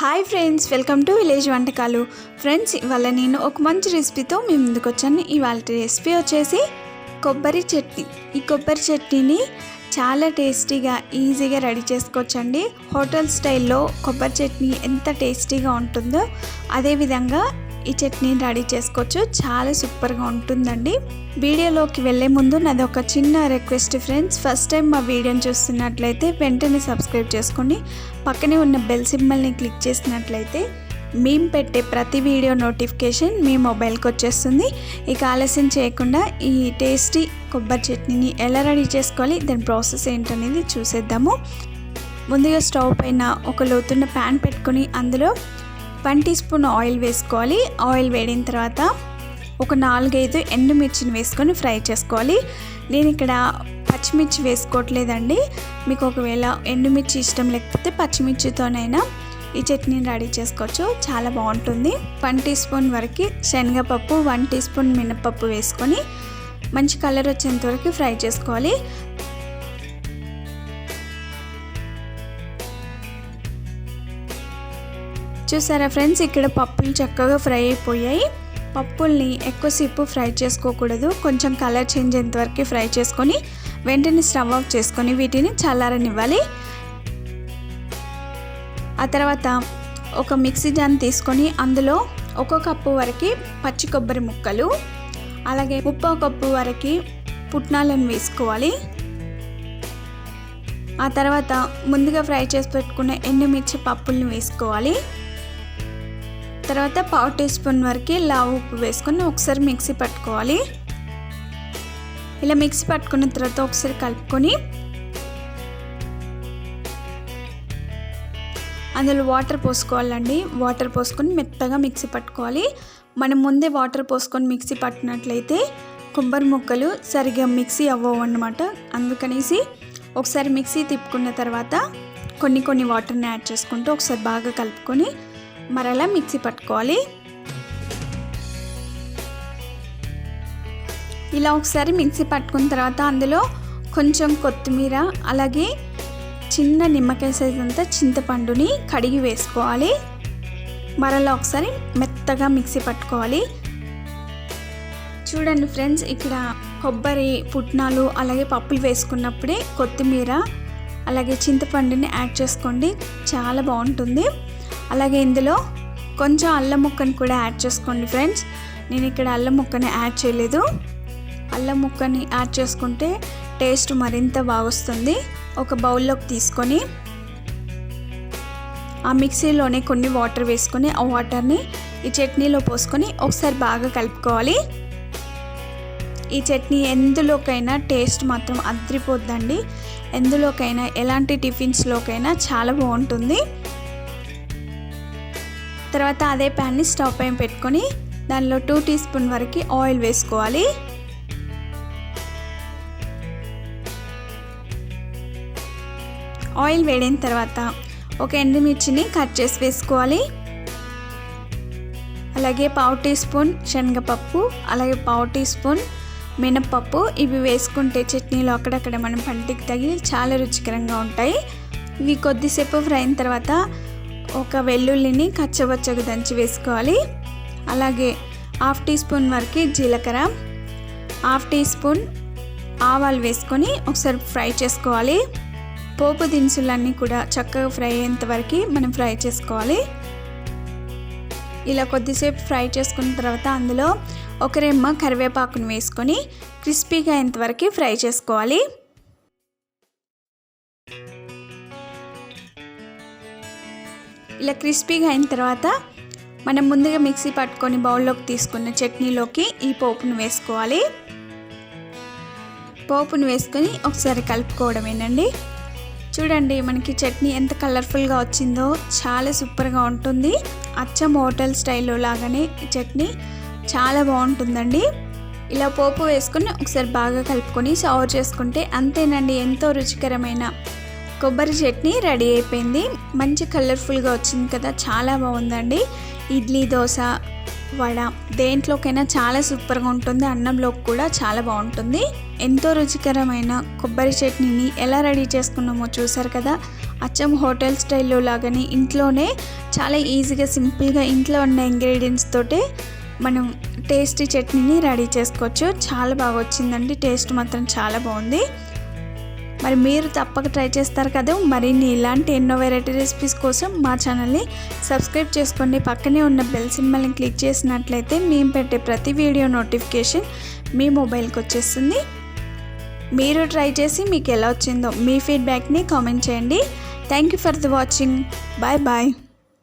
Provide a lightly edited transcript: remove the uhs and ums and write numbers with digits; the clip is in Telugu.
Hi friends, welcome to village వంటకాలు. ఫ్రెండ్స్, ఇవాళ నేను ఒక మంచి రెసిపీతో మీ ముందుకు వచ్చాను. ఇవాళ రెసిపీ వచ్చేసి కొబ్బరి చట్నీ. ఈ కొబ్బరి చట్నీని చాలా టేస్టీగా ఈజీగా రెడీ చేసుకోవచ్చండి. హోటల్ స్టైల్లో కొబ్బరి చట్నీ ఎంత టేస్టీగా ఉంటుందో అదేవిధంగా ఈ చట్నీని రెడీ చేసుకోవచ్చు. చాలా సూపర్గా ఉంటుందండి. వీడియోలోకి వెళ్ళే ముందు నాది ఒక చిన్న రిక్వెస్ట్ ఫ్రెండ్స్, ఫస్ట్ టైం మా వీడియోని చూస్తున్నట్లయితే వెంటనే సబ్స్క్రైబ్ చేసుకోండి. పక్కనే ఉన్న బెల్ సింబల్ని క్లిక్ చేసినట్లయితే మేము పెట్టే ప్రతి వీడియో నోటిఫికేషన్ మీ మొబైల్కి వచ్చేస్తుంది. ఇక ఆలస్యం చేయకుండా ఈ టేస్టీ కొబ్బరి చట్నీని ఎలా రెడీ చేసుకోవాలి, దాని ప్రాసెస్ ఏంటనేది చూసేద్దాము. ముందుగా స్టవ్ పైన ఒక లోతున్న ప్యాన్ పెట్టుకొని అందులో 1 టీ స్పూన్ ఆయిల్ వేసుకోవాలి. ఆయిల్ వేడిన తర్వాత ఒక 4-5 ఎండుమిర్చిని వేసుకొని ఫ్రై చేసుకోవాలి. నేను ఇక్కడ పచ్చిమిర్చి వేసుకోవట్లేదండి. మీకు ఒకవేళ ఎండుమిర్చి ఇష్టం లేకపోతే పచ్చిమిర్చితోనైనా ఈ చట్నీని రెడీ చేసుకోవచ్చు, చాలా బాగుంటుంది. 1 టీ స్పూన్ వరకు శనగపప్పు, 1 టీ స్పూన్ మినపప్పు వేసుకొని మంచి కలర్ వచ్చేంత వరకు ఫ్రై చేసుకోవాలి. చూసారా ఫ్రెండ్స్, ఇక్కడ పప్పులు చక్కగా ఫ్రై అయిపోయాయి. పప్పుల్ని ఎక్కువసేపు ఫ్రై చేసుకోకూడదు, కొంచెం కలర్ చేంజ్ అయ్యేంత వరకు ఫ్రై చేసుకొని వెంటనే స్టవ్ ఆఫ్ చేసుకొని వీటిని చల్లారనివ్వాలి. ఆ తర్వాత ఒక మిక్సీ జార్ తీసుకొని అందులో 1 కప్పు వరకు పచ్చి కొబ్బరి ముక్కలు, అలాగే 1/2 కప్పు వరకు పుట్నాలను వేసుకోవాలి. ఆ తర్వాత ముందుగా ఫ్రై చేసి పెట్టుకున్న ఎండుమిర్చి పప్పులను వేసుకోవాలి. తర్వాత 1/2 టీ స్పూన్ వరకు లావు ఉప్పు వేసుకొని ఒకసారి మిక్సీ పట్టుకోవాలి. ఇలా మిక్సీ పట్టుకున్న తర్వాత ఒకసారి కలుపుకొని అందులో వాటర్ పోసుకోవాలండి. వాటర్ పోసుకొని మెత్తగా మిక్సీ పట్టుకోవాలి. మనం ముందే వాటర్ పోసుకొని మిక్సీ పట్టినట్లయితే కొబ్బరి ముక్కలు సరిగా మిక్సీ అవ్వవు అన్నమాట. అందుకనేసి ఒకసారి మిక్సీ తిప్పుకున్న తర్వాత కొన్ని వాటర్ని యాడ్ చేసుకుంటూ ఒకసారి బాగా కలుపుకొని మరలా మిక్సీ పట్టుకోవాలి. ఇలా ఒకసారి మిక్సీ పట్టుకున్న తర్వాత అందులో కొంచెం కొత్తిమీర, అలాగే చిన్న నిమ్మకాయ సైజ్ అంతా చింతపండుని కడిగి వేసుకోవాలి. మరలా ఒకసారి మెత్తగా మిక్సీ పట్టుకోవాలి. చూడండి ఫ్రెండ్స్, ఇక్కడ కొబ్బరి, పుట్నాలు అలాగే పప్పులు వేసుకున్నప్పుడే కొత్తిమీర అలాగే చింతపండుని యాడ్ చేసుకోండి, చాలా బాగుంటుంది. అలాగే ఇందులో కొంచెం అల్లం ముక్కని కూడా యాడ్ చేసుకోండి ఫ్రెండ్స్. నేను ఇక్కడ అల్లం ముక్కని యాడ్ చేయలేదు. అల్లం ముక్కని యాడ్ చేసుకుంటే టేస్ట్ మరింత బాగొస్తుంది. ఒక బౌల్లోకి తీసుకొని ఆ మిక్సీలోనే కొన్ని వాటర్ వేసుకొని ఆ వాటర్ని ఈ చట్నీలో పోసుకొని ఒకసారి బాగా కలుపుకోవాలి. ఈ చట్నీ ఎందులోకైనా టేస్ట్ మాత్రం అదిరిపోద్దండి. ఎందులోకైనా ఎలాంటి టిఫిన్స్లోకైనా చాలా బాగుంటుంది. తర్వాత అదే ప్యాన్ని స్టవ్ పైన పెట్టుకొని దానిలో 2 టీ స్పూన్ వరకు ఆయిల్ వేసుకోవాలి. ఆయిల్ వేడిన తర్వాత ఒక ఎండుమిర్చిని కట్ చేసి వేసుకోవాలి. అలాగే 1/2 టీ స్పూన్ శనగపప్పు, అలాగే 1/2 టీ స్పూన్ మినపప్పు. ఇవి వేసుకుంటే చట్నీలో అక్కడక్కడ మనం పంటికి తగిలి చాలా రుచికరంగా ఉంటాయి. ఇవి కొద్దిసేపు ఫ్రై అయిన తర్వాత ఒక వెల్లుల్లిని కచ్చబచ్చగా దంచి వేసుకోవాలి. అలాగే 1/2 టీ స్పూన్ వరకు జీలకర్ర, 1/2 టీ స్పూన్ ఆవాలు వేసుకొని ఒకసారి ఫ్రై చేసుకోవాలి. పోపు దినుసులన్నీ కూడా చక్కగా ఫ్రై అయ్యేంత వరకు మనం ఫ్రై చేసుకోవాలి. ఇలా కొద్దిసేపు ఫ్రై చేసుకున్న తర్వాత అందులో ఒక రెమ్మ కరివేపాకును వేసుకొని క్రిస్పీగా అయ్యేంత వరకు ఫ్రై చేసుకోవాలి. ఇలా క్రిస్పీగా అయిన తర్వాత మనం ముందుగా మిక్సీ పట్టుకొని బౌల్లోకి తీసుకున్న చట్నీలోకి ఈ పోపును వేసుకోవాలి. పోపును వేసుకొని ఒకసారి కలుపుకోవడమేనండి. చూడండి, మనకి చట్నీ ఎంత కలర్ఫుల్గా వచ్చిందో, చాలా సూపర్గా ఉంటుంది. అచ్చం హోటల్ స్టైల్లో లాగానే ఈ చట్నీ చాలా బాగుంటుందండి. ఇలా పోపు వేసుకొని ఒకసారి బాగా కలుపుకొని సర్వ్ చేసుకుంటే అంతేనండి, ఎంతో రుచికరమైన కొబ్బరి చట్నీ రెడీ అయిపోయింది. మంచి కలర్ఫుల్గా వచ్చింది కదా, చాలా బాగుందండి. ఇడ్లీ, దోశ, వడ దేంట్లోకైనా చాలా సూపర్గా ఉంటుంది. అన్నంలోకి కూడా చాలా బాగుంటుంది. ఎంతో రుచికరమైన కొబ్బరి చట్నీని ఎలా రెడీ చేసుకున్నామో చూసారు కదా. అచ్చం హోటల్ స్టైల్లో లాగానే ఇంట్లోనే చాలా ఈజీగా సింపుల్గా ఇంట్లో ఉన్న ఇంగ్రీడియంట్స్ తోటే మనం టేస్టీ చట్నీని రెడీ చేసుకోవచ్చు. చాలా బాగా వచ్చిందండి, టేస్ట్ మాత్రం చాలా బాగుంది. మరి మీరు తప్పక ట్రై చేస్తారు కదా. మరిన్ని ఇలాంటి ఎన్నో వెరైటీ రెసిపీస్ కోసం మా ఛానల్ని సబ్స్క్రైబ్ చేసుకోండి. పక్కనే ఉన్న బెల్ సింబల్ని క్లిక్ చేసినట్లయితే మేము పెట్టే ప్రతి వీడియో నోటిఫికేషన్ మీ మొబైల్కి వచ్చేస్తుంది. మీరు ట్రై చేసి మీకు ఎలా వచ్చిందో మీ ఫీడ్బ్యాక్ని కామెంట్ చేయండి. Thank you for the watching. Bye bye.